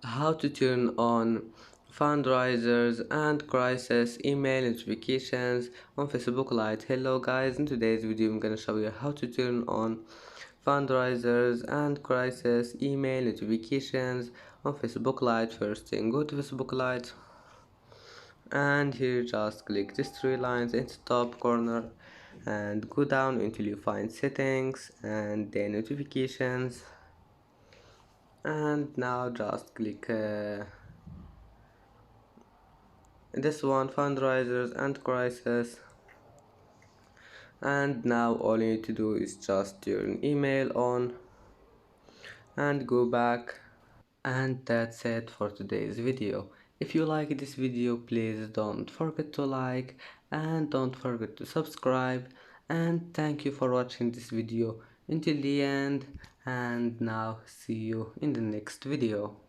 how to turn on fundraisers and crisis email notifications on Facebook Lite. Hello guys, in today's video I'm gonna show you how to turn on fundraisers and crisis email notifications on Facebook Lite. First thing, go to Facebook Lite, and here just click these three lines in the top corner and go down until you find settings and then notifications, and now just click this one, fundraisers and crisis. And now all you need to do is just turn email on and go back. And that's it for today's video. If you like this video, please don't forget to like and don't forget to subscribe, and thank you for watching this video until the end, and now see you in the next video.